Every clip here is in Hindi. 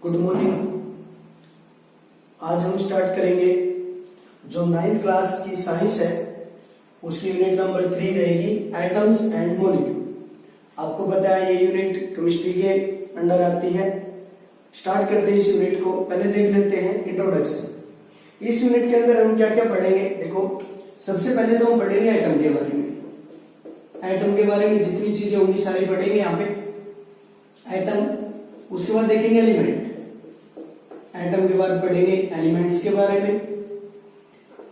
Good morning. आज हम स्टार्ट करेंगे जो 9th क्लास की साइंस है उसकी यूनिट नंबर 3 रहेगी एटम्स एंड मॉलिक्यूल। आपको पता है ये यूनिट केमिस्ट्री के अंडर आती है। स्टार्ट करते हैं इस यूनिट को। पहले देख लेते हैं इंट्रोडक्शन। इस यूनिट के अंदर हम क्या क्या पढ़ेंगे। देखो, सबसे पहले तो हम पढ़ेंगे एटम के बारे में। एटम के बारे में जितनी चीजें होंगी सारी पढ़ेंगे यहाँ पे एटम। उसके बाद देखेंगे एलिमेंट। एटम के बाद पढ़ेंगे एलिमेंट्स के बारे में।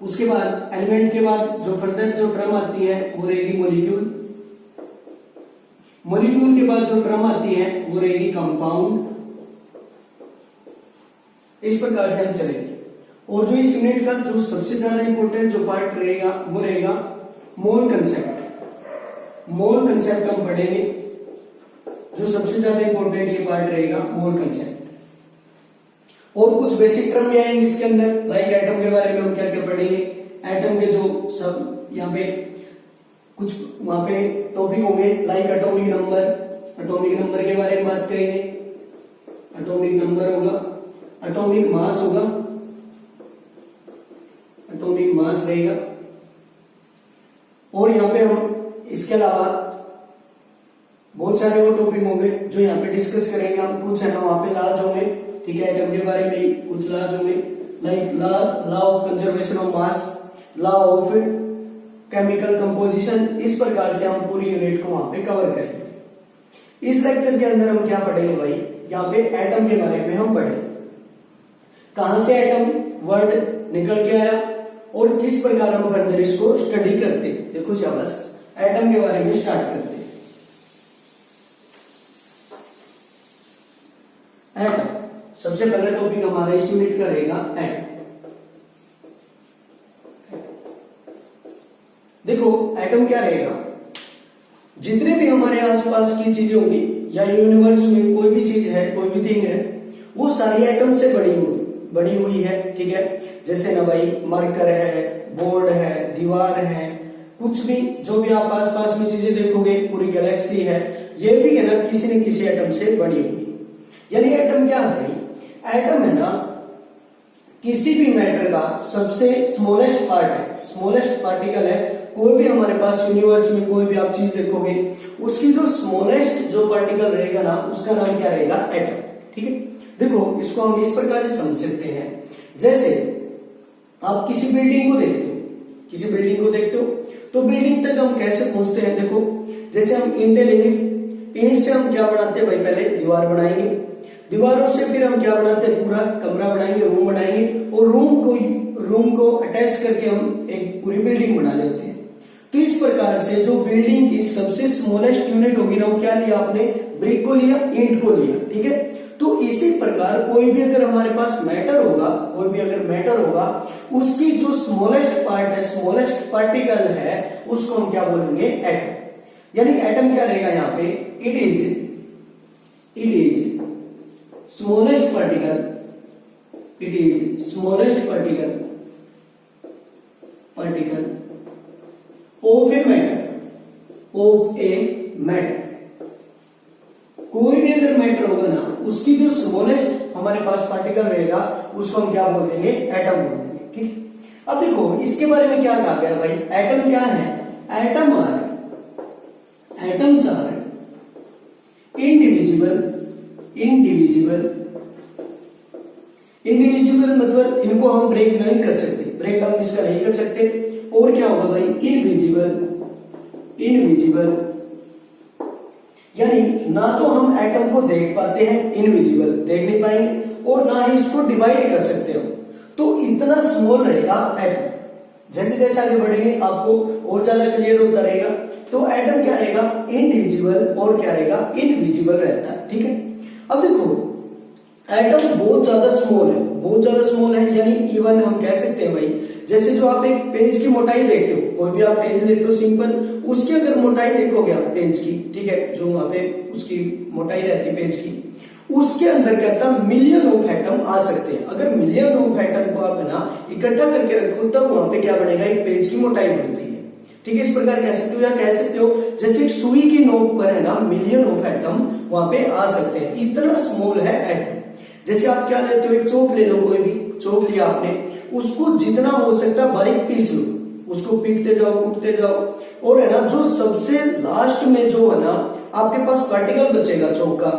उसके बाद एलिमेंट के बाद जो फर्दर जो टर्म आती है वो रहेगी मॉलिक्यूल। मॉलिक्यूल के बाद जो टर्म आती है वो रहेगी कंपाउंड। इस प्रकार से हम चलेंगे। और जो इस यूनिट का जो सबसे ज्यादा इंपॉर्टेंट जो पार्ट रहेगा वो रहेगा मोल कंसेप्ट। मोल कंसेप्ट हम पढ़ेंगे। जो सबसे ज्यादा इंपॉर्टेंट ये पार्ट रहेगा मोल कंसेप्ट। और कुछ बेसिक टर्म भी आएंगे इसके अंदर, लाइक एटम के बारे में हम क्या क्या पढ़ेंगे। एटम के जो सब यहाँ पे कुछ वहां पे टॉपिक होंगे, like atomic number. Atomic number के बारे में बात करेंगे। एटॉमिक नंबर होगा, एटॉमिक मास होगा, एटॉमिक मास रहेगा। और यहाँ पे हम इसके अलावा बहुत सारे वो टॉपिक होंगे जो यहाँ पे डिस्कस करेंगे हम। कुछ है ना वहां पे लॉज होंगे, ठीक है, एटम के बारे में ही कुछ लॉज होंगे, like law of conservation of mass, law of chemical composition. इस प्रकार से हम पूरी यूनिट को वहां पे कवर करेंगे। इस लेक्चर के अंदर हम क्या पढ़ेंगे भाई, यहाँ पे एटम के बारे में हम पढ़ेंगे। कहां से एटम वर्ड निकल के आया और किस प्रकार हम फर्दर इसको स्टडी करते हैं। देखो शाबाश, एटम के बारे में स्टार्ट करते हैं। एटम सबसे पहला टॉपिक हमारा इस यूनिट का रहेगा एटम। देखो एटम क्या रहेगा, जितने भी हमारे आसपास की चीजें होंगी या यूनिवर्स में कोई भी चीज है, कोई भी थिंग है, वो सारी एटम से बनी हुई है, ठीक है। जैसे ना भाई मार्कर है, बोर्ड है, दीवार है, कुछ भी जो भी आप आसपास में चीजें देखोगे, पूरी गैलेक्सी है, ये भी है ना किसी न किसी एटम से बनी हुई। यानी एटम क्या है, एटम है ना किसी भी मैटर का सबसे स्मॉलेस्ट पार्ट है, स्मॉलेस्ट पार्टिकल है। कोई भी हमारे पास यूनिवर्स में कोई भी आप चीज देखोगे, उसकी जो स्मॉलेस्ट जो पार्टिकल रहेगा ना, उसका नाम क्या रहेगा, एटम, ठीक है। देखो इसको हम इस प्रकार से समझ सकते हैं। जैसे आप किसी बिल्डिंग को देखते हो, किसी बिल्डिंग को देखते हो तो बिल्डिंग तक हम कैसे पहुंचते हैं। देखो जैसे हम ईंटें लेंगे, ईंट से हम क्या बनाते हैं भाई, पहले दीवार बनाएंगे, दीवारों से फिर हम क्या बनाते हैं, पूरा कमरा बनाएंगे, रूम बनाएंगे, और रूम को अटैच करके हम एक पूरी बिल्डिंग बना लेते हैं। तो इस प्रकार से जो बिल्डिंग की सबसे स्मॉलेस्ट यूनिट होगी ना, वो क्या लिया आपने, ब्रिक को लिया, ईंट को लिया, ठीक है। तो इसी प्रकार कोई भी अगर हमारे पास मैटर होगा, कोई भी अगर मैटर होगा, उसकी जो स्मॉलेस्ट पार्ट है, स्मॉलेस्ट पार्टिकल है, उसको हम क्या बोलेंगे, एटम। यानी एटम क्या रहेगा यहाँ पे, it is smallest particle, it is smallest particle of a matter। कोई भी अगर मैटर होगा ना, उसकी जो स्मॉलेस्ट हमारे पास पार्टिकल रहेगा, उसको हम क्या बोल देंगे, एटम बोल देंगे, ठीक। अब देखो इसके बारे में क्या कहा गया भाई, एटम क्या है, एटम्स आर इंडिविजुअल मतलब इनको हम ब्रेक नहीं कर सकते, ब्रेक डाउन इसका नहीं कर सकते। और क्या होगा भाई, इनविजिबल, यानी ना तो हम एटम को देख पाते हैं, इनविजिबल देख नहीं पाएंगे, और ना ही इसको डिवाइड कर सकते हो। तो इतना स्मॉल रहेगा एटम। जैसे जैसे आगे बढ़ेंगे आपको और ज्यादा क्लियर होता रहेगा। तो एटम क्या रहेगा, इंडिविजुअल, और क्या रहेगा, इनविजिबल रहता है, ठीक है। अब देखो एटम बहुत ज्यादा स्मॉल है, बहुत ज्यादा स्मॉल है। यानी इवन हम कह सकते हैं भाई, जैसे जो आप एक पेज की मोटाई देखते हो, कोई भी आप पेज लेते हो सिंपल, उसकी अगर मोटाई देखोगे आप पेज की, ठीक है, जो वहां पे उसकी मोटाई रहती है पेज की, उसके अंदर क्या था, मिलियन ऑफ एटम आ सकते हैं। अगर मिलियन ऑफ एटम को आप है ना इकट्ठा करके रखो, तब वहां पे क्या बनेगा, एक पेज की मोटाई बनती है, ठीक है। इस प्रकार कह सकते हो, या कह सकते हो जैसे एक सुई की नोक पर है ना मिलियन ऑफ एटम वहां पे आ सकते हैं, इतना स्मॉल है एटम। जैसे आप क्या लेते हो, एक चौक ले लो, कोई भी चौक लिया आपने, उसको जितना हो सकता है बारीक पीस लो, उसको पीटते जाओ कूटते जाओ, और है ना जो सबसे लास्ट में जो है ना आपके पास पार्टिकल बचेगा चौक का,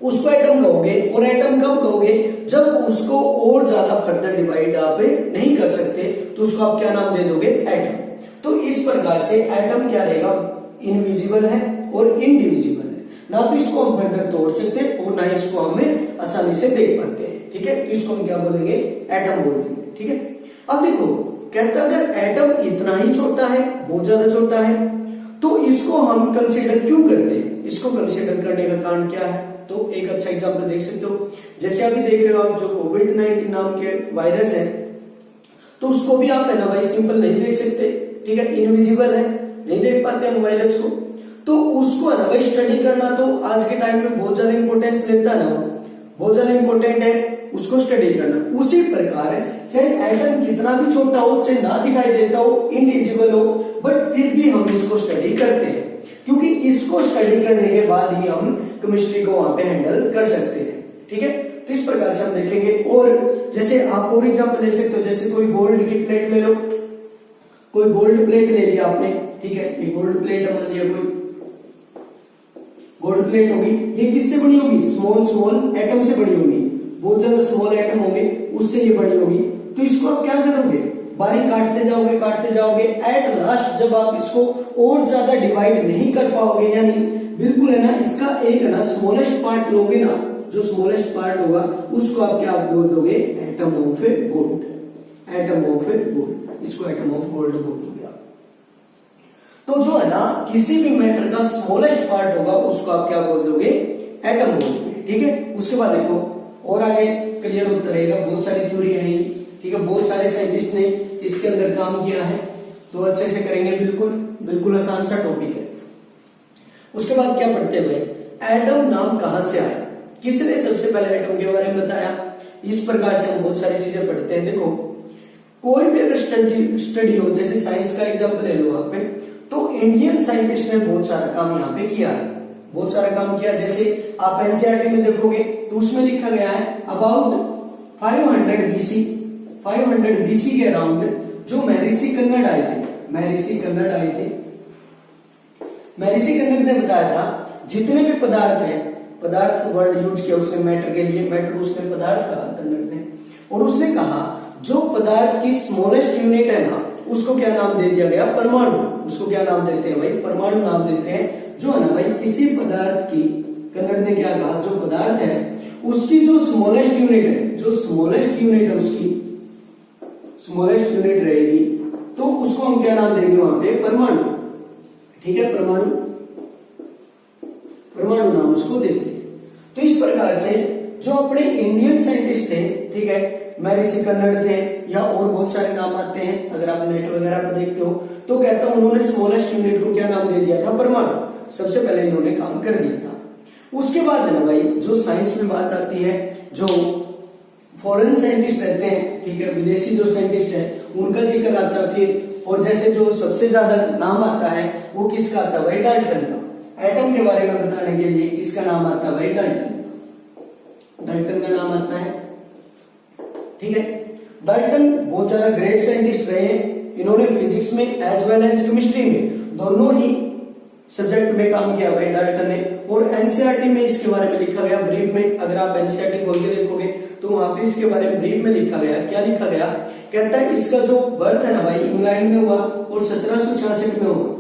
उसको एटम कहोगे। और एटम कब कहोगे, जब उसको और ज्यादा फर्दर डिवाइड आप नहीं कर सकते, तो उसको आप क्या नाम दे दोगे, एटम। तो इस प्रकार से एटम क्या रहेगा, इनविजिबल है और इंडिविजिबल है, ना तो इसको हम फर्दर तोड़ सकते और ना इसको हमें आसानी से देख पाते हैं, ठीक है। तो इसको हम क्या बोलेंगे, एटम बोल देंगे, ठीक है। अब देखो कहता है अगर एटम इतना ही छोटा है, बहुत ज्यादा छोटा है, तो इसको हम कंसीडर क्यों करते हैं, इसको कंसीडर करने का कारण क्या है। तो एक अच्छा एग्जांपल देख सकते हो, जैसे अभी देख रहे हो आप जो कोविड-19 नाम के वायरस है, तो उसको भी आप है ना भाई सिंपल नहीं देख सकते, ठीक है, इनविजिबल है, नहीं देख पाते हम वायरस को। तो उसको है ना भाई स्टडी करना तो आज के टाइम में बहुत ज्यादा इंपॉर्टेंस लेता है ना, बहुत ज्यादा इंपॉर्टेंट है उसको स्टडी करना। उसी प्रकार चाहे एटम कितना भी छोटा हो, चाहे ना दिखाई देता हो, इनविजिबल हो, बट फिर भी हम इसको स्टडी करते हैं, क्योंकि इसको स्टडी करने के बाद ही हम केमिस्ट्री को वहां पे हैंडल कर सकते हैं, ठीक है। तो इस प्रकार से हम देखेंगे। और जैसे आप और एग्जांपल ले सकते हो, जैसे कोई गोल्ड की प्लेट ले लो, कोई गोल्ड प्लेट ले लिया आपने, ठीक है, ये गोल्ड प्लेट मान लिया, कोई गोल्ड प्लेट होगी, ये किससे बनी होगी, स्मॉल स्मॉल एटम से बनी होगी, बहुत ज्यादा स्मॉल एटम होंगे उससे ये बनी होगी। तो इसको आप क्या करोगे, बारीक काटते जाओगे, एट लास्ट जब आप इसको और ज्यादा डिवाइड नहीं कर पाओगे, यानी बिल्कुल है ना इसका एक है ना स्मॉलेस्ट पार्ट लोगे ना, जो स्मॉलेस्ट पार्ट होगा उसको आप क्या बोल दोगे, atom of gold, atom of gold, इसको एटम ऑफ गोल्ड बोल दोगे आप। तो जो है ना किसी भी मैटर का स्मॉलेस्ट पार्ट होगा उसको आप क्या बोल दोगे, एटम बोल दोगे, ठीक है। उसके बाद देखो और आगे क्लियर होता रहेगा, बहुत सारी थ्योरी है, ठीक है, बहुत सारे साइंटिस्ट ने इसके अंदर काम किया है, तो अच्छे से करेंगे, बिल्कुल आसान सा टॉपिक है। उसके बाद क्या पढ़ते हैं भाई, एटम नाम कहां से आया, किसने सबसे पहले एटम के बारे में बताया। इस प्रकार से हम बहुत सारी चीजें पढ़ते हैं। देखो कोई भी अगर स्टडी हो, जैसे साइंस का एग्जांपल ले लो आप, तो इंडियन साइंटिस्ट ने बहुत सारा काम यहाँ पे किया है, बहुत सारा काम किया। जैसे आप एनसीईआरटी में देखोगे तो उसमें लिखा गया है अबाउट 500 बीसी, 500 बीसी के अराउंड जो महर्षि कन्नड़ आए थे, महर्षि कन्नड़ ने बताया था जितने भी पदार्थ हैं, पदार्थ वर्ड यूज किया उसने मैटर के लिए, मैटर उसने पदार्थ कहा कन्नड़ ने, और उसने कहा जो पदार्थ की स्मॉलेस्ट यूनिट है ना उसको क्या नाम दे दिया गया, परमाणु। उसको क्या नाम देते हैं भाई, परमाणु नाम देते हैं। जो है ना भाई किसी पदार्थ की, कन्नड़ ने क्या कहा, जो पदार्थ है उसकी जो स्मॉलेस्ट यूनिट है, जो स्मॉलेस्ट यूनिट है उसकी स्मॉलेस्ट यूनिट रहेगी, तो उसको हम क्या नाम देंगे वहां पे, परमाणु, ठीक है, परमाणु नाम उसको देते हैं। तो इस प्रकार से जो अपने इंडियन साइंटिस्ट थे, ठीक है, महर्षि कन्नड़ थे, या और बहुत सारे नाम आते हैं, अगर आप नेट वगैरह पर देखते हो तो कहता हूं उन्होंने स्मॉलेस्ट यूनिट को क्या नाम दे दिया था, परमाणु। सबसे पहले इन्होंने काम कर दिया था। उसके बाद है ना भाई जो साइंस में बात आती है, जो फॉरेन साइंटिस्ट रहते हैं, ठीक है, विदेशी जो साइंटिस्ट है उनका जिक्र आता है फिर। और जैसे जो सबसे ज्यादा नाम आता है वो किसका आता है भाई, डाल्टन का। एटम के बारे में बताने के लिए किसका नाम आता है भाई, डाल्टन का नाम आता है, ठीक है। डाल्टन बहुत ज्यादा ग्रेट साइंटिस्ट रहे हैं, इन्होंने फिजिक्स में एज वेल एज केमिस्ट्री में दोनों ही सब्जेक्ट में काम किया भाई डाल्टन ने। और एनसीईआरटी में इसके बारे में लिखा गया ब्रीफ में, अगर आप एनसीईआरटी खोल के देखोगे तो वहां पे इसके बारे में ब्रीफ में लिखा गया, क्या लिखा गया, कहता है इसका जो बर्थ है ना भाई इंग्लैंड में हुआ और 1766 में हुआ।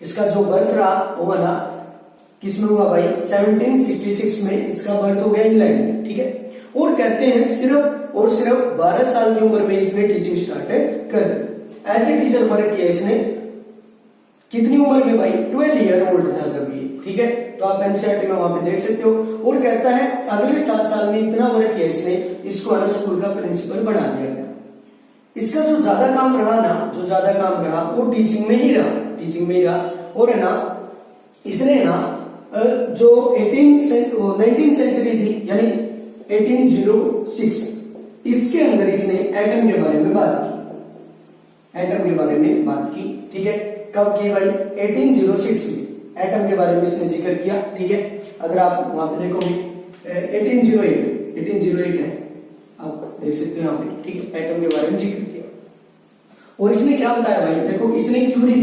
इसका जो बर्थ रहा वो ना किसमें हुआ भाई, 1766 में इसका बर्थ हो गया इंग्लैंड में, ठीक है। और कहते हैं सिर्फ और सिर्फ 12 साल की उम्र में इसने टीचिंग स्टार्ट कर दी। एज ए टीचर वर्क किया इसने, कितनी उम्र में भाई, 12 ईयर ओल्ड था जब ये, ठीक है। तो आप एनसीईआरटी में वहां पे देख सकते हो। और कहता है अगले 7 साल में इतना वर्क किया इसने, इसको है स्कूल का प्रिंसिपल बना दिया गया। इसका जो ज्यादा काम रहा ना, जो ज्यादा काम रहा वो टीचिंग में ही रहा। और है ना इसने ना जो 19th सेंचुरी थी यानी 1806, इसके अंदर इसने एटम के बारे में बात की, ठीक है। कब की भाई, 1806 में एटम के बारे में इसने जिक्र किया, ठीक है। अगर आप वहां पे देखोगे 1808 है, आप देख सकते हो यहाँ पे, ठीक है, एटम के बारे में जिक्र किया। और इसने क्या बताया भाई, देखो इसने एक थ्योरी,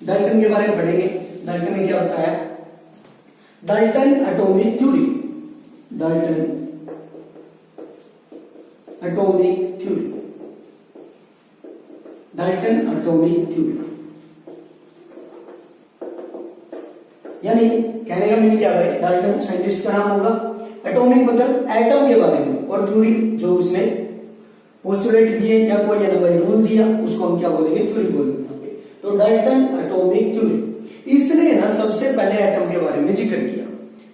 डाल्टन के बारे में पढ़ेंगे। डाल्टन ने क्या बताया, Dalton atomic theory, Dalton atomic theory, Dalton atomic theory. यानी कहने का मीनिंग क्या है, डाल्टन साइंटिस्ट का नाम होगा, एटॉमिक मतलब एटम के बारे में, और थ्योरी जो उसने पोस्टुलेट दिए या कोई रूल दिया उसको हम क्या बोलेंगे, थ्योरी बोलेंगे। तो डाल्टन एटॉमिक थ्योरी, इसने ना सबसे पहले एटम के बारे में जिक्र किया,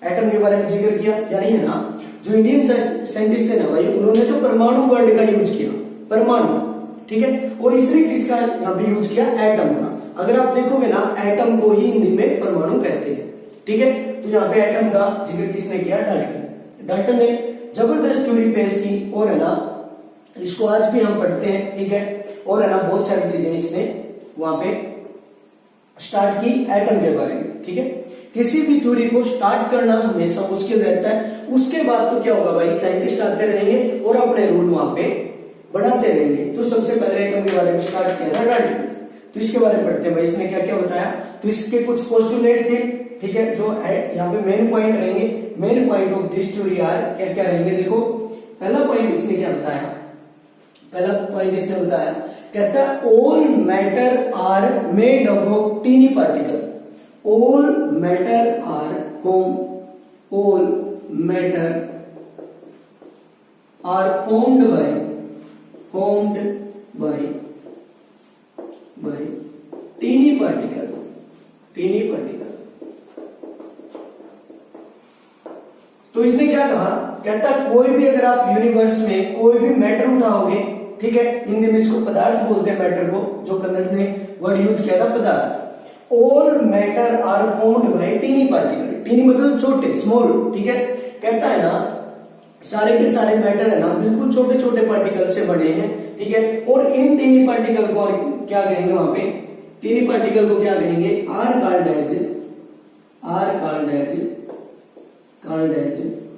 एटम के बारे में जिक्र किया। यानी है ना जो इंडियन साइंटिस्ट थे ना भाई, उन्होंने जो परमाणु वर्ड का यूज किया, परमाणु, ठीक है, और इसने किसका यहाँ पे यूज किया, एटम का। अगर आप देखोगे ना, एटम को ही हिंदी में परमाणु कहते हैं, ठीक है। तो यहाँ पे एटम का जिक्र किसने किया, डाल्टन। डाल्टन ने जबरदस्त थ्योरी पेश की, और है ना इसको आज भी हम पढ़ते हैं, ठीक है। और है ना बहुत सारी चीजें इसने वहां पे स्टार्ट की एटम के बारे में, ठीक है। किसी भी थ्योरी को स्टार्ट करना हमेशा मुश्किल रहता है, उसके बाद तो क्या होगा भाई, साइंटिस्ट आते रहेंगे और अपने रूल वहां पे बढ़ाते रहेंगे। तो सबसे पहले एटम के बारे में स्टार्ट किया था डाल्टन। तो इसके बारे में पढ़ते हैं भाई, इसने क्या क्या बताया। तो इसके कुछ पोस्टुलेट थे, ठीक है, जो यहाँ पे मेन पॉइंट रहेंगे, main point of this theory are क्या क्या रहेंगे। देखो पहला पॉइंट इसने क्या बताया, पहला पॉइंट इसने बताया, कहता है all matter are made up of tiny particle, all matter are all matter are formed by tiny particle, tiny particle. तो इसने क्या कहा, कहता कोई भी अगर आप यूनिवर्स में कोई भी मैटर उठाओगे, ठीक है, हिंदी में इसको पदार्थ बोलते हैं मैटर को, जो कन्नड़ ने वर्ड यूज किया था पदार्थ। All matter are formed by tiny particle, tiny मतलब छोटे, स्मॉल, ठीक है। कहता है ना सारे के सारे मैटर है ना बिल्कुल छोटे छोटे पार्टिकल से बने हैं, ठीक है। और इन टीनी पार्टिकल को क्या कहेंगे, वहां पे टीनी पार्टिकल को क्या कहेंगे, आर कॉल्ड एज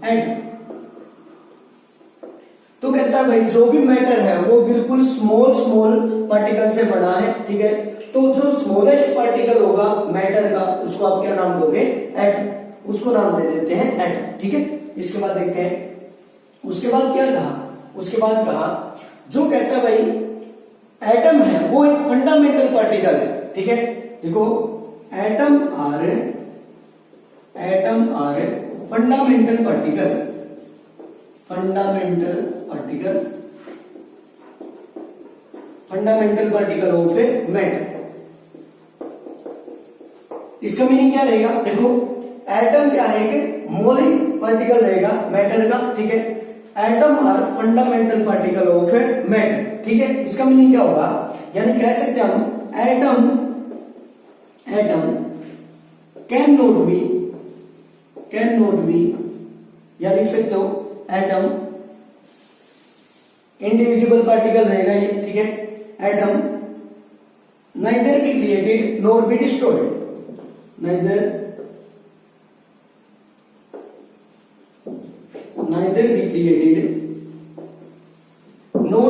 एटम। तो कहता है भाई जो भी मैटर है वो बिल्कुल स्मॉल पार्टिकल से बना है, ठीक है। तो जो स्मॉलेस्ट पार्टिकल होगा मैटर का, उसको आप क्या नाम दोगे, एटम, उसको नाम दे देते हैं एटम, ठीक है। इसके बाद देखते हैं, उसके बाद क्या कहा, उसके बाद कहा जो कहता है भाई एटम है वो एक फंडामेंटल पार्टिकल है, ठीक है। देखो atom are fundamental particle, fundamental particle of a matter. इसका मीनिंग क्या रहेगा, देखो एटम क्या है कि मौलिक पार्टिकल रहेगा मैटर का, ठीक है। Atom are fundamental particle of a matter, ठीक है। इसका मीनिंग क्या होगा, यानी कह सकते हैं हम एटम कैन नॉट बी, या लिख सकते हो एटम इंडिविजुअल पार्टिकल रहेगा ये, ठीक है। Atom neither be created nor be destroyed, neither be created nor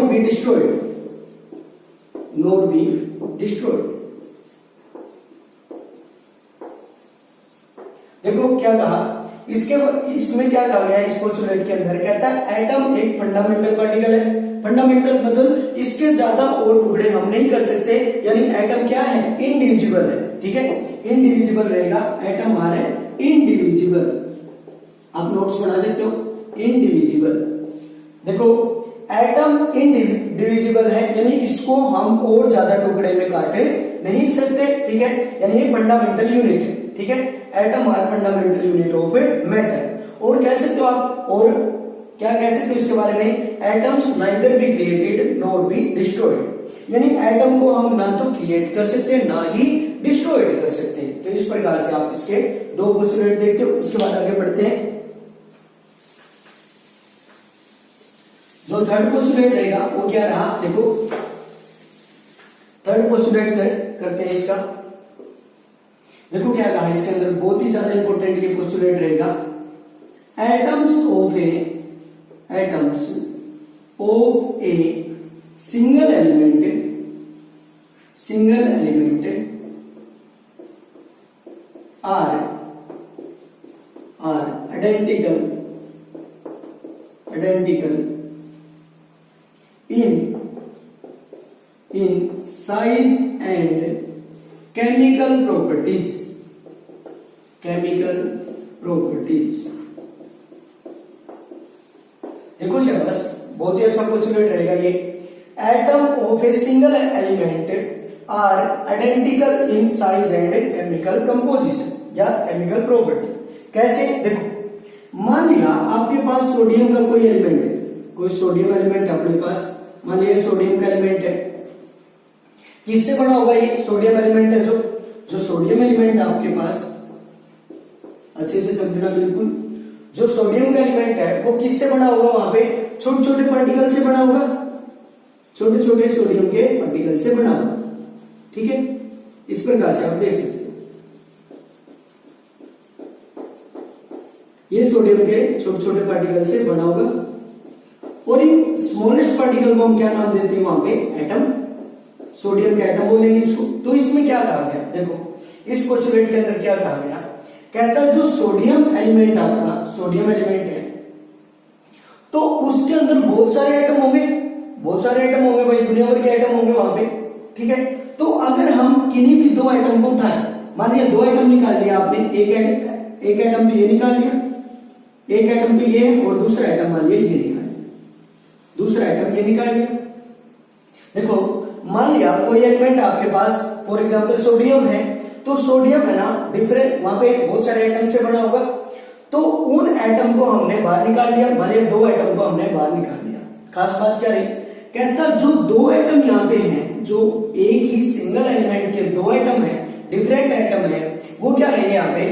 be destroyed, देखो क्या कहा, इसमें क्या कहा गया, इस पोस्टुलेट के अंदर कहता है एटम एक फंडामेंटल पार्टिकल है। फंडामेंटल मतलब इसके ज्यादा और टुकड़े हम नहीं कर सकते, यानी एटम क्या है, इंडिविजुअल है, ठीक है, इंडिविजुअल रहेगा। एटम हमारे इंडिविजुअल, आप नोट्स बना सकते हो, इंडिविजुअल। देखो एटम इंडिविजुअल है, यानी इसको हम और ज्यादा टुकड़े में काटे नहीं सकते, ठीक है, यानी ये फंडामेंटल यूनिट है, ठीक है। Atom are fundamental unit of a matter. और कह सकते हो आप, और क्या कह सकते हो इसके बारे में, atoms neither be created nor be destroyed, यानी एटम को हम ना तो क्रिएट कर सकते हैं ना ही डिस्ट्रॉयड कर सकते हैं। तो इस प्रकार से आप इसके दो पोस्टुलेट देखते हो। उसके बाद आगे बढ़ते हैं, जो थर्ड पोस्टुलेट रहेगा वो क्या रहा, देखो थर्ड पोस्टुलेट करते हैं इसका। देखो क्या कहा इसके अंदर, बहुत ही ज्यादा इंपॉर्टेंट ये पोस्टुलेट रहेगा, atoms of a single element are identical in size and chemical properties देखो शाबाश, बहुत ही अच्छा पोस्टुलेट रहेगा ये। Atom of a single element are identical in size and chemical composition या केमिकल प्रॉपर्टी। कैसे? देखो, मान लिया आपके पास सोडियम का कोई एलिमेंट है, कोई सोडियम एलिमेंट अपने पास, मान लिया सोडियम का एलिमेंट है। किससे बना होगा ये? सोडियम एलिमेंट है, जो सोडियम एलिमेंट आपके पास, अच्छे से समझना बिल्कुल, जो सोडियम का एलिमेंट है वो किससे बना होगा? वहां पे छोटे छोटे पार्टिकल से बना होगा, छोटे छोटे सोडियम के पार्टिकल से बना होगा। ठीक है, इस प्रकार से आप देख सकते हो, ये सोडियम के छोटे छोटे पार्टिकल से बना होगा। और इन स्मॉलेस्ट पार्टिकल को हम क्या नाम देते हैं? वहां पे एटम, सोडियम के एटम बोलेंगे इसको। तो इसमें क्या कहा गया? देखो, इस पोस्टुलेट के अंदर क्या कहा गया? कहता जो सोडियम एलिमेंट आपका सोडियम एलिमेंट है, तो उसके अंदर बहुत सारे एटम होंगे, बहुत सारे एटम होंगे भाई, दुनिया भर के एटम होंगे वहां पे। ठीक है, तो अगर हम किन्हीं भी दो एटम को उठाएं, मान लिया दो एटम निकाल लिया आपने, एक एटम तो ये निकाल लिया, एक एटम तो ये, और दूसरा एटम मान लिया ये निकाल लिया, दूसरा एटम ये निकाल लिया। देखो, मान लिया कोई एलिमेंट आपके पास फॉर एग्जांपल सोडियम है, तो सोडियम है ना डिफरेंट, वहां पे बहुत सारे एटम से बना होगा, तो उन एटम को हमने बाहर निकाल लिया, मान लिया दो एटम को हमने बाहर निकाल लिया। खास बात क्या रही? कहता जो दो एटम यहाँ पे हैं, जो एक ही सिंगल एलिमेंट के दो एटम है, डिफरेंट एटम है, वो क्या रहेंगे यहाँ पे?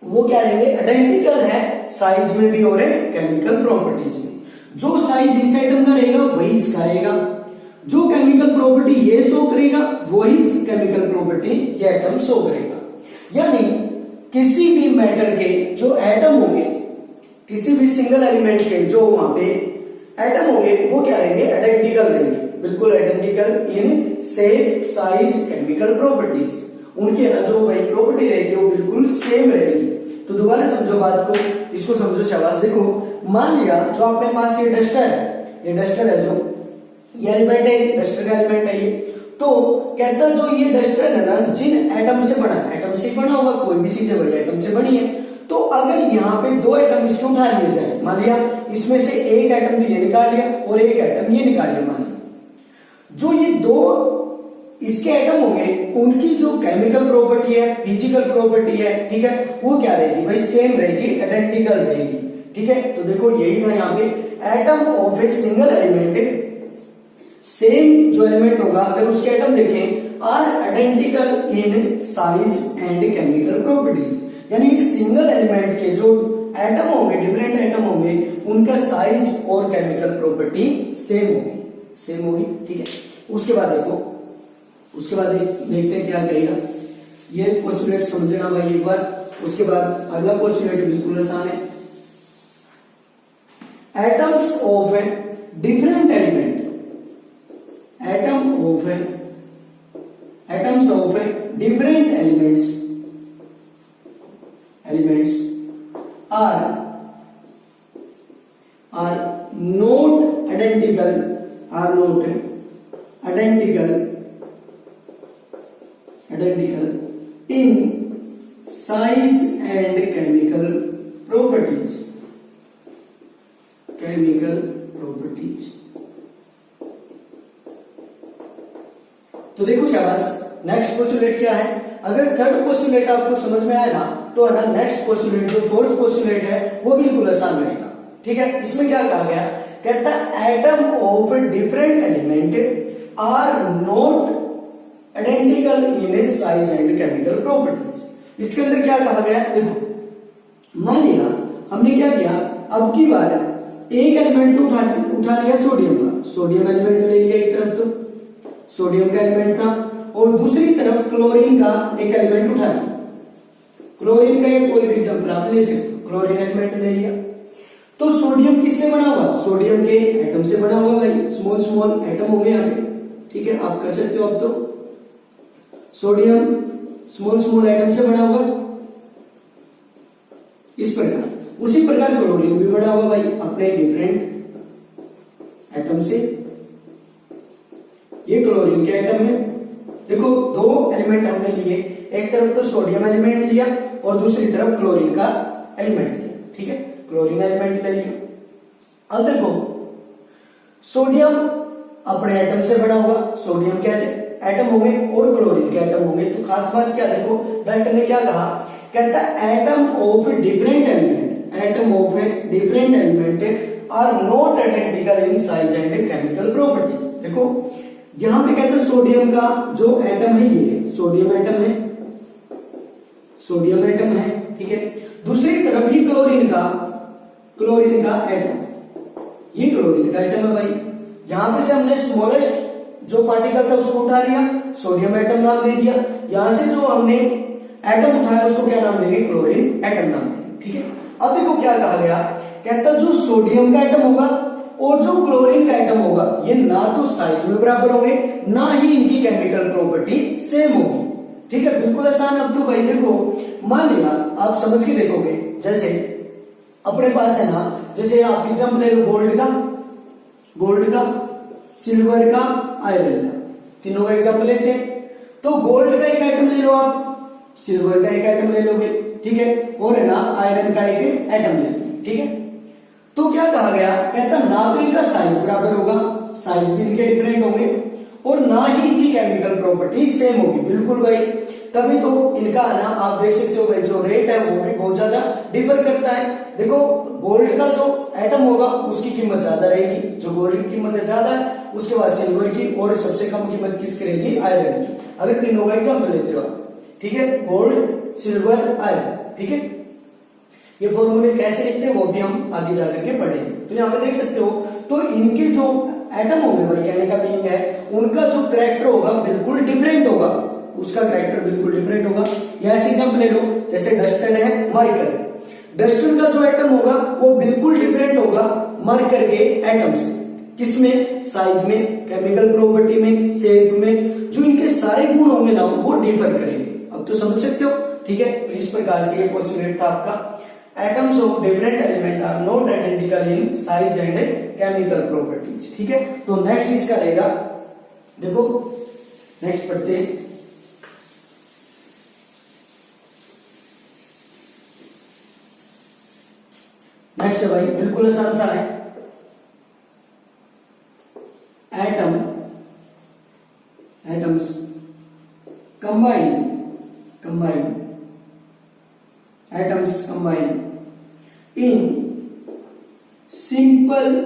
वो क्या रहेंगे? आइडेंटिकल है साइज में भी और केमिकल प्रॉपर्टीज में। जो साइज इस एटम का रहेगा वही इसका रहेगा, जो केमिकल प्रॉपर्टी ये शो करेगा वही केमिकल प्रॉपर्टी ये एटम शो करेगा। यानी किसी भी मैटर के जो एटम होंगे, किसी भी सिंगल एलिमेंट के जो वहां पे एटम होंगे, वो क्या रहेंगे? आइडेंटिकल रहेंगे, बिल्कुल identical in same size chemical properties. उनकी है ना जो भाई प्रॉपर्टी रहेगी वो बिल्कुल सेम रहेगी। तो दोबारा समझो बात को, इसको समझो शाबाश। देखो, मान लिया जो अपने पास ये डस्टर है, ये डस्टर है, जो ये एलिमेंट है, डस्टर का एलिमेंट है ये, तो कहता जो ये डस्टर है ना जिन एटम से बना है, एटम से बना होगा, कोई भी चीज है भाई एटम से बनी है, तो अगर यहाँ पे दो एटम इसके उठा लिए जाए, मान लिया इसमें से एक एटम तो ये निकाल लिया और एक एटम ये निकाल लिया, मान लिया जो ये दो इसके एटम होंगे उनकी जो केमिकल प्रॉपर्टी है, फिजिकल प्रॉपर्टी है, ठीक है, वो क्या रहेगी भाई? सेम रहेगी, आइडेंटिकल रहेगी। ठीक है, तो देखो यही था यहाँ पे, atom of a single element, same जो एलिमेंट होगा अगर उसके एटम देखें are identical in size and chemical properties. यानी एक सिंगल एलिमेंट के जो एटम होंगे, डिफरेंट एटम होंगे, उनका साइज और केमिकल प्रॉपर्टी सेम होगी। ठीक है, उसके बाद देखो, उसके बाद देखते हैं क्या करेगा। ये पोस्टुलेट समझना भाई एक बार, उसके बाद अगला पोस्टुलेट बिल्कुल आसान है। Atoms of a different element, atoms of different elements are not identical in size and chemical properties. तो देखो शाबाश, नेक्स्ट पोस्टुलेट क्या है? अगर थर्ड पोस्टुलेट आपको समझ में आए ना, तो है ना नेक्स्ट पोस्टुलेट जो फोर्थ पोस्टुलेट है वो बिल्कुल आसान रहेगा। ठीक है, इसमें क्या कहा गया? कहता atom of different element are not identical in size and chemical properties. इसके अंदर क्या कहा गया? देखो, मान लिया हमने क्या किया, अब की बार एक एलिमेंट तो उठा लिया सोडियम का, सोडियम एलिमेंट ले लिया एक तरफ, तो सोडियम का एलिमेंट था, और दूसरी तरफ क्लोरीन का एक एलिमेंट उठा लिया। क्लोरीन का कोई भी एग्जांपल आप ले सकते हो, क्लोरीन एलिमेंट ले लिया। तो सोडियम किससे बना हुआ, सोडियम के एटम से बना हुआ भाई, स्मॉल स्मॉल एटम होंगे यहाँ पे, ठीक है, आप कर सकते हो। अब तो सोडियम स्मॉल स्मॉल एटम से बना हुआ इस प्रकार। उसी प्रकार क्लोरीन भी बना हुआ भाई अपने डिफरेंट एटम से। ये क्लोरीन के एटम है। देखो दो एलिमेंट हमने लिए, एक तरफ तो सोडियम एलिमेंट लिया और दूसरी तरफ क्लोरीन का एलिमेंट लिया, ठीक है, क्लोरीन एलिमेंट ले लिया। अब देखो सोडियम अपने एटम से बना हुआ, सोडियम के एटम होंगे और क्लोरीन के एटम होंगे। तो खास बात क्या, देखो डाल्टन ने क्या कहा, कहता है atom of different element, atom of different element are not identical in size and chemical properties. देखो यहां पे कहते हैं सोडियम का जो एटम है ये सोडियम एटम है, सोडियम एटम है, ठीक है। दूसरी तरफ ही क्लोरीन का एटम, ये क्लोरीन का एटम है भाई। यहां पे से हमने स्मॉलेस्ट जो पार्टिकल था उसको उठा लिया, सोडियम एटम नाम दे दिया। यहां से जो हमने एटम उठाया उसको क्या नाम देंगे, क्लोरीन एटम नाम देंगे, ठीक है। अब देखो क्या कहा गया, कहता जो सोडियम का एटम होगा और जो क्लोरीन का एटम होगा ये ना तो साइज में बराबर होंगे ना ही इनकी केमिकल प्रॉपर्टी सेम होगी, ठीक है, बिल्कुल आसान। अब तो भाई देखो मान लिया आप समझ के देखोगे, जैसे अपने पास है ना, जैसे आप एग्जाम्पल ले लो गोल्ड का, सिल्वर का, आयरन का, तीनों का एग्जाम्पल लेते हैं। तो गोल्ड का एक एटम ले लो आप, सिल्वर का एक एटम ले लोगे, ठीक है, और है ना आयरन का एक एटम ले लोगे, ठीक है। तो क्या कहा गया, कहता ना तो इनका साइज बराबर होगा, साइज भी इनके डिफरेंट होंगे, और ना ही इनकी केमिकल प्रॉपर्टी सेम होगी, बिल्कुल भाई। तभी तो इनका ना आप देख सकते हो भाई जो रेट है वो भी बहुत ज्यादा डिफर करता है। देखो गोल्ड का जो एटम होगा उसकी कीमत ज्यादा रहेगी, जो गोल्ड की कीमत ज्यादा है, उसके बाद सिल्वर की, और सबसे कम कीमत किसकी रहेगी, आयरन की। अगर तीनों का एग्जाम्पल लेते हो, ठीक है, गोल्ड सिल्वर आयरन, ठीक है। ये फॉर्मूले कैसे लिखते हैं वो भी हम आगे जाकर के पढ़ेंगे। तो यहाँ पे देख सकते हो, तो इनके जो एटम होंगे भाई, कहने का मीनिंग है उनका जो कैरेक्टर होगा बिल्कुल डिफरेंट होगा, उसका कैरेक्टर बिल्कुल डिफरेंट होगा। यहाँ से एग्जाम्पल ले लो, जैसे डस्टन है, मरकर, डस्टन का जो एटम होगा वो बिल्कुल डिफरेंट होगा मरकर के एटम से, किसमें, साइज में, केमिकल प्रॉपर्टी में, शेप में, जो इनके सारे गुण होंगे ना वो डिफर करेंगे। अब तो समझ सकते हो, ठीक है। तो इस प्रकार से ये पोस्टुलेट था आपका, atoms of different element are not identical in size and chemical properties, ठीक है। तो नेक्स्ट इसका रहेगा, देखो नेक्स्ट पढ़ते हैं। नेक्स्ट है भाई बिल्कुल आसान सा है, atoms combine atoms combine in simple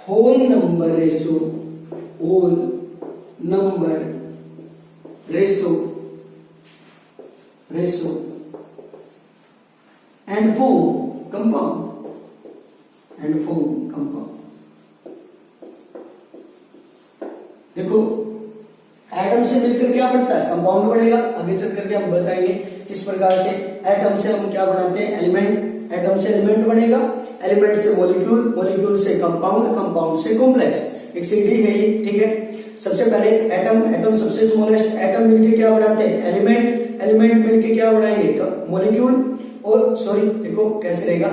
whole number ratio and form compound देखो एटम से मिलकर क्या बनता है, कंपाउंड बनेगा। आगे चल करके हम बताएंगे किस प्रकार से एटम से हम क्या बनाते हैं, एलिमेंट, एटम से एलिमेंट बनेगा, एलिमेंट से मॉलिक्यूल से कंपाउंड से कॉम्प्लेक्स। एक सीढ़ी है ये, ठीक है। सबसे पहले एटम सबसे स्मॉलेस्ट, एटम मिलके क्या बनाते हैं, एलिमेंट मिलके क्या बनाएंगे, मॉलिक्यूल, और सॉरी देखो कैसे रहेगा,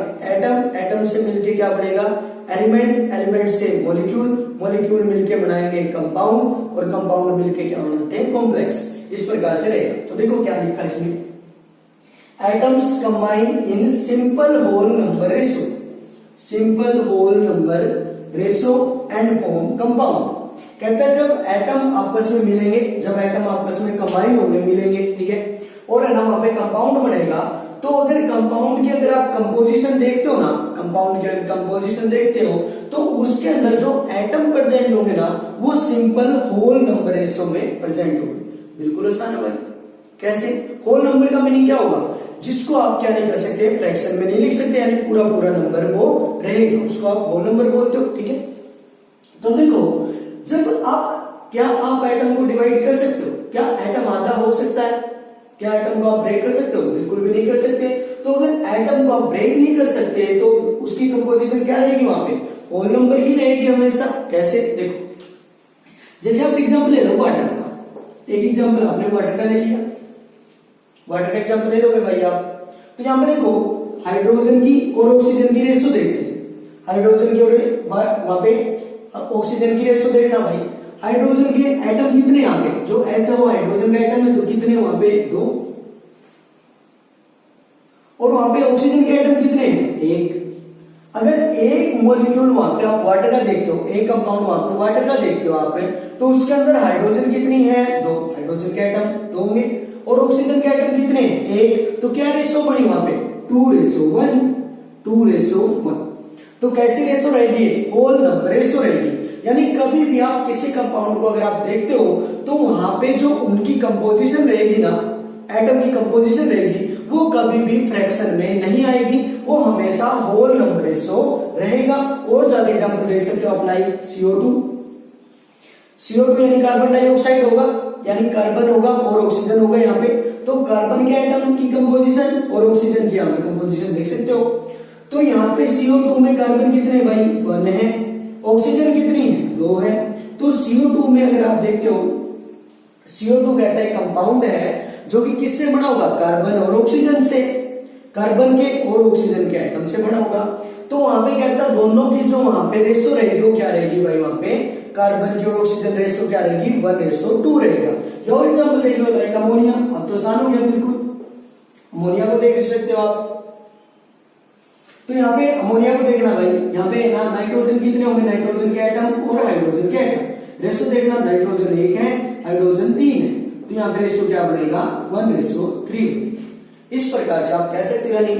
एटम से मिलके क्या बनेगा, एलिमेंट से मॉलिक्यूल मिलके बनाएंगे कंपाउंड, और कंपाउंड मिलके क्या बनाते हैं, कॉम्प्लेक्स। इस प्रकार से रहेगा। तो देखो क्या लिखा इसमें, atoms combine in simple whole number ratio and form compound. कहता है जब एटम आपस में मिलेंगे, जब एटम आपस में कंबाइन होंगे, मिलेंगे, ठीक है, और है ना वहां पे कंपाउंड बनेगा। तो अगर कंपाउंड की अगर आप कंपोजिशन देखते हो ना, कंपाउंड की अगर कंपोजिशन देखते हो तो उसके अंदर जो एटम प्रेजेंट होंगे ना वो सिंपल होल नंबर रेशो में प्रेजेंट होंगे। बिल्कुल आसान है भाई। कैसे, होल नंबर का मीनिंग क्या होगा, जिसको आप क्या नहीं कर सकते, फ्रैक्शन में नहीं लिख सकते, यानी पूरा नंबर वो रहेगा, उसको आप होल नंबर बोलते हो, ठीक है। तो देखो जब आप एटम को डिवाइड कर सकते हो, क्या एटम आधा हो सकता है, क्या एटम को आप ब्रेक कर सकते हो, बिल्कुल भी नहीं कर सकते। तो अगर एटम को आप ब्रेक नहीं कर सकते तो उसकी कंपोजिशन क्या रहेगी, वहां पे होल नंबर ही रहेगी हमेशा। कैसे, देखो जैसे आप एग्जाम्पल ले लो वाटर का, एक एग्जाम्पल आपने वाटर का ले लिया, वाटर का एग्जाम्पल ले लोगे भाई आप, तो यहां पे देखो हाइड्रोजन की और ऑक्सीजन की रेशो देखते हैं, हाइड्रोजन की और वहां पे ऑक्सीजन की रेशो देखना भाई। हाइड्रोजन के एटम कितने यहाँ पे, जो H है वो हाइड्रोजन का एटम है, तो कितने वहां पे 2, और वहां पे ऑक्सीजन के एटम कितने हैं 1। अगर एक मॉलिक्यूल वहां पे आप वाटर का देखते हो, एक कंपाउंड वहां पे वाटर का देखते हो आप, तो उसके अंदर हाइड्रोजन कितनी है 2, हाइड्रोजन के एटम 2 होंगे, और ऑक्सीजन के एटम कितने हैं 1, तो क्या रेशो बनी वहां पे 2:1, 2:1। तो कैसी रेशो रहेगी, होल नंबर रेशो रहेगी। यानी कभी भी आप किसी कंपाउंड को अगर आप देखते हो तो वहां पे जो उनकी कंपोजिशन रहेगी ना, एटम की कंपोजिशन रहेगी, वो कभी भी फ्रैक्शन में नहीं आएगी, वो हमेशा होल नंबर रेशो रहेगा। और ज्यादा एग्जांपल देख सकते हो आप, लाइक CO2, CO2 यानी कार्बन डाइऑक्साइड होगा, यानी कार्बन होगा और ऑक्सीजन होगा यहाँ पे, तो कार्बन के एटम की कंपोजिशन और ऑक्सीजन की यहाँ पे कंपोजिशन देख सकते हो। तो यहाँ पे CO2 में कार्बन कितने भाई 1 है, ऑक्सीजन कितनी है 2 है। तो CO2 में अगर आप देखते हो, CO2 कहता है कंपाउंड है जो कि किससे बना होगा, कार्बन और ऑक्सीजन से, कार्बन के और ऑक्सीजन के एटम से बना होगा। तो वहां पे कहता दोनों की जो वहां पे रेशो रहेगी वो क्या रहेगी भाई, वहां पे कार्बन की और ऑक्सीजन रेशो क्या रहेगी 1:2 रहेगा। या और एग्जांपल देख लो लाइक अमोनिया, अब तो आसान हो गया बिल्कुल, अमोनिया को देख सकते हो आप। तो यहाँ पे अमोनिया को देखना भाई, यहाँ पे ना नाइट्रोजन कितने होंगे, नाइट्रोजन के एटम और हाइड्रोजन के एटम, रेशो देखना नाइट्रोजन 1 है, हाइड्रोजन 3 है, तो यहाँ पे रेशो क्या बनेगा 1:3। इस प्रकार से आप कह सकते हो, यानी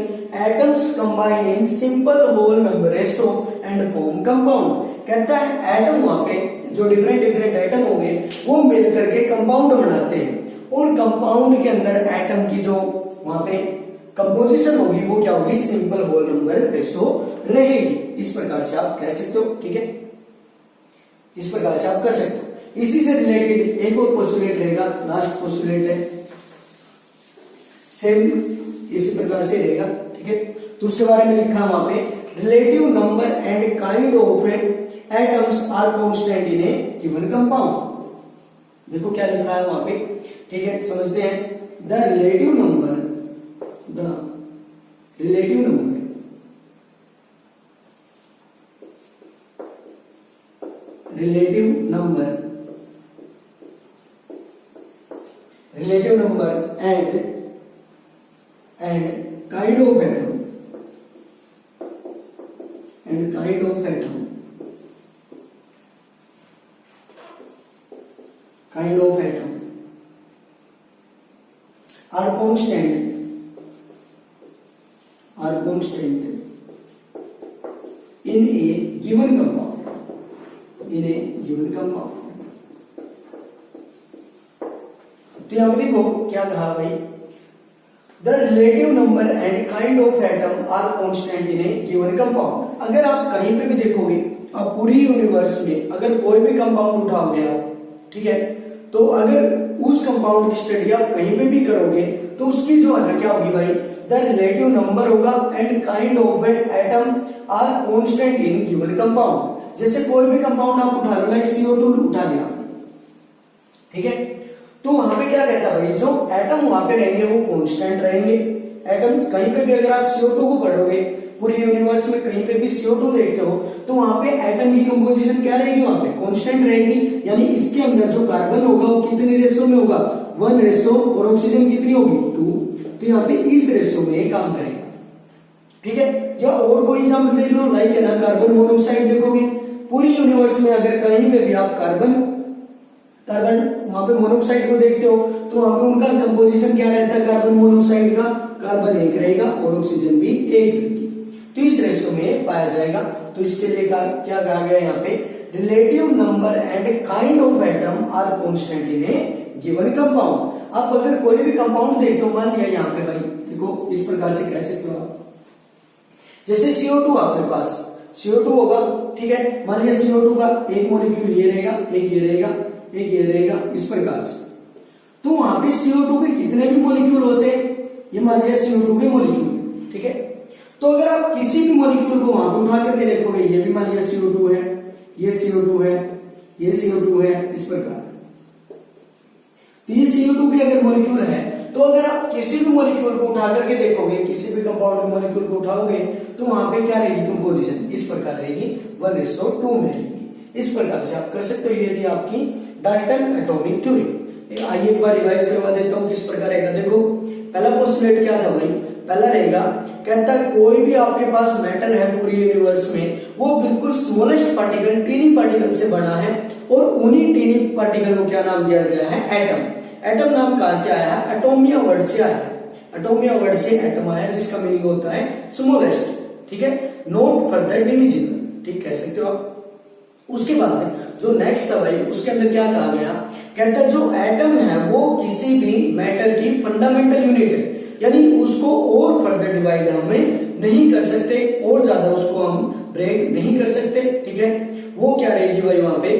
atoms combine in simple whole number ratio and form compound. कहता है एटम वहां पे जो डिफरेंट एटम होंगे वो मिलकर के कंपाउंड बनाते हैं, और कंपाउंड के अंदर एटम की जो वहां पे कंपोजिशन होगी वो क्या होगी, सिंपल होल नंबर रेशो रहेगी। इस प्रकार से आप कह सकते हो, ठीक है, इस प्रकार से आप कर सकते हो। इसी से रिलेटेड एक और पोस्टुलेट रहेगा, लास्ट पोस्टुलेट है, सेम इसी प्रकार से रहेगा, ठीक है। तो उसके बारे में लिखा वहां पे, relative number and kind of atoms are constant in a given compound. देखो क्या लिखा है वहां पे, ठीक है, समझते हैं। The relative number and kind of atom are constant in a given compound, तो यहां पे देखो क्या कहा भाई, the relative number and kind of atom are constant in a given compound. अगर आप कहीं पे भी देखोगे, आप पूरी यूनिवर्स में अगर कोई भी कंपाउंड उठाओगे आप, ठीक है, तो अगर उस कंपाउंड की स्टडी आप कहीं पे भी करोगे तो उसकी जो है ना क्या होगी भाई, द रिलेटिव नंबर होगा and kind of atom are constant in given compound. जैसे कोई भी कंपाउंड आप उठा लो, लाइक CO2 उठा लिया, ठीक है, तो वहां पे क्या कहता है भाई, जो एटम वहां पे रहेंगे वो कांस्टेंट रहेंगे। एटम कहीं पे भी अगर आप CO2 को पढ़ोगे, पूरी यूनिवर्स में कहीं पे भी CO2 देखते हो तो वहां पे एटम की कंपोजिशन क्या रहेगी, वहां पे कांस्टेंट रहेगी। यानी इसके अंदर जो कार्बन होगा वो कितने रेशो में होगा 1:, और ऑक्सीजन कितनी होगी 2, तो यहाँ पे इस रेशो में काम करेगा, ठीक है। या और कोई एग्जांपल देख लो, लाइक है ना कार्बन मोनोऑक्साइड देखोगे, पूरी यूनिवर्स में अगर कहीं पे भी आप कार्बन वहां पे मोनोऑक्साइड को देखते हो तो वहां पे उनका कंपोजिशन क्या रहता है, कार्बन मोनोऑक्साइड का कार्बन 1 रहेगा और ऑक्सीजन भी 1 रहेगी, तो इस रेशो में पाया जाएगा। तो इसके लिए क्या कहा गया यहाँ पे, relative number and kind of atom are constant in a given compound. आप अगर कोई भी कंपाउंड देखते हो, मान लिया यहाँ पे भाई देखो इस प्रकार से कह सकते हो आप, जैसे CO2 आपके पास CO2 होगा, ठीक है, मान लिया CO2 का एक मॉलिक्यूल ये रहेगा, एक ये रहेगा, एक ये रहेगा, इस प्रकार से। तो वहां पे CO2 के कितने भी मॉलिक्यूल हो जाए, ये मान लिया CO2 के मॉलिक्यूल, ठीक है, तो अगर आप किसी भी मॉलिक्यूल को वहां पे उठा करके देखोगे, ये भी मान लिया CO2 है, ये CO2 है, ये CO2 है, इस प्रकार। तो ये CO2 भी अगर मॉलिक्यूल है, तो अगर आप किसी भी मॉलिक्यूल को उठा करके देखोगे, किसी भी कंपाउंड मॉलिक्यूल को उठाओगे, तो वहां पे क्या रहेगी कंपोजिशन, इस प्रकार रहेगी, 1:2 में रहेगी। इस प्रकार से आप कर सकते हो। ये थी आपकी डाल्टन एटॉमिक थ्योरी। आइए एक बार रिवाइज करवा देता हूं किस प्रकार रहेगा। देखो पहला पोस्टुलेट क्या था भाई, पहला रहेगा, कहता है कोई भी आपके पास मैटर है पूरी यूनिवर्स में, वो बिल्कुल स्मॉलेस्ट पार्टिकल, टीनी पार्टिकल से बना है, और उन्हीं टीनी पार्टिकल को क्या नाम दिया गया है, एटम। एटम नाम कहां से आया है, एटोमिया वर्ड से आया है। एटोमिया वर्ड से एटम आया, जिसका मीनिंग होता है स्मॉलेस्ट, ठीक है, नॉट फर्दर डिविजिबल, ठीक कह सकते हो आप। उसके बाद जो नेक्स्ट है भाई, उसके अंदर क्या कहा गया, कहता है जो एटम है वो किसी भी मैटर की फंडामेंटल यूनिट है, यानी उसको और फर्दर डिवाइड हमें नहीं कर सकते, और ज्यादा उसको हम ब्रेक नहीं कर सकते, ठीक है। वो क्या रहेगी भाई, वहां पे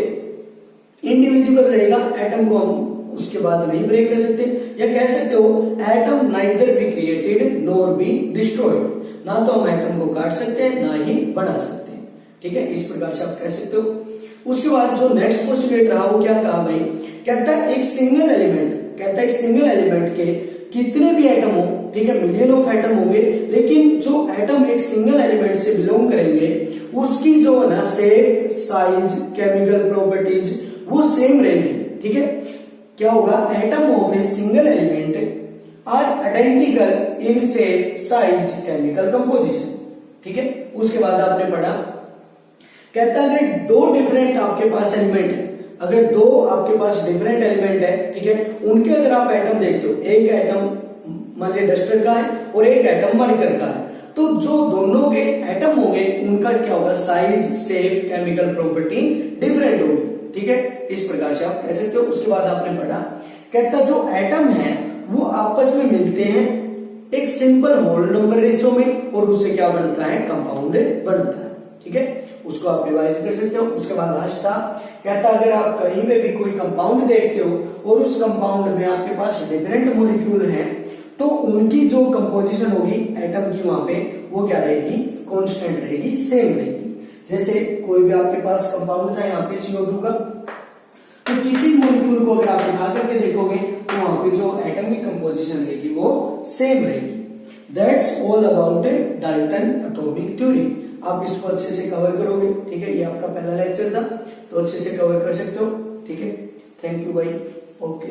इंडिविजिबल रहेगा, एटम को हम उसके बाद नहीं ब्रेक कर सकते। या कह सकते हो atom neither be created nor be destroyed, ना तो हम एटम को काट सकते हैं ना ही बना सकते हैं, ठीक है। इस प्रकार से आप कह सकते हो। उसके बाद जो नेक्स्ट पोस्टुलेट रहा वो क्या कहा भाई, कहता है एक सिंगल एलिमेंट, कहता है एक सिंगल एलिमेंट के कितने भी एटम हो, ठीक है, मिलियन ऑफ एटम होंगे, लेकिन जो एटम एक सिंगल एलिमेंट से बिलोंग करेंगे, उसकी जो है ना शेप, साइज, केमिकल प्रॉपर्टीज वो सेम रहेगी, ठीक है। क्या होगा, atom of a single element are identical in shape, size, chemical composition, ठीक है। उसके बाद आपने पढ़ा, कहता है अगर दो डिफरेंट आपके पास एलिमेंट है, अगर दो आपके पास डिफरेंट एलिमेंट है, ठीक है, उनके अगर आप एटम देखते हो, एक एटम मान लिया डस्टर का है और एक एटम मरकर का है, तो जो दोनों के एटम होंगे उनका क्या होगा, size, shape, chemical property different होगी, ठीक है। इस प्रकार से आप कह सकते हो। उसके बाद आपने पढ़ा, कहता जो एटम है वो आपस में मिलते हैं एक सिंपल होल नंबर रेशियो में, और उससे क्या बनता है, कंपाउंड बनता है, ठीक है। उसको आप रिवाइज कर सकते हो। उसके बाद लास्ट था, कहता अगर आप कहीं पे भी कोई कंपाउंड देखते हो और उस कंपाउंड में आपके पास डिफरेंट मॉलिक्यूल हैं, तो उनकी जो कंपोजिशन होगी एटम की वहां पे, वो क्या रहेगी, कांस्टेंट रहेगी, सेम रहेगी। जैसे कोई भी आपके पास कंपाउंड था यहाँ पे CO2 का, तो किसी मॉलिक्यूल को अगर आप उठा करके देखोगे तो वहां पे जो एटम की कंपोजिशन रहेगी वो सेम रहेगी। That's all about Dalton atomic theory. आप इसको अच्छे से कवर करोगे, ठीक है। ये आपका पहला लेक्चर था, तो अच्छे से कवर कर सकते हो, ठीक है। थैंक यू भाई, ओके।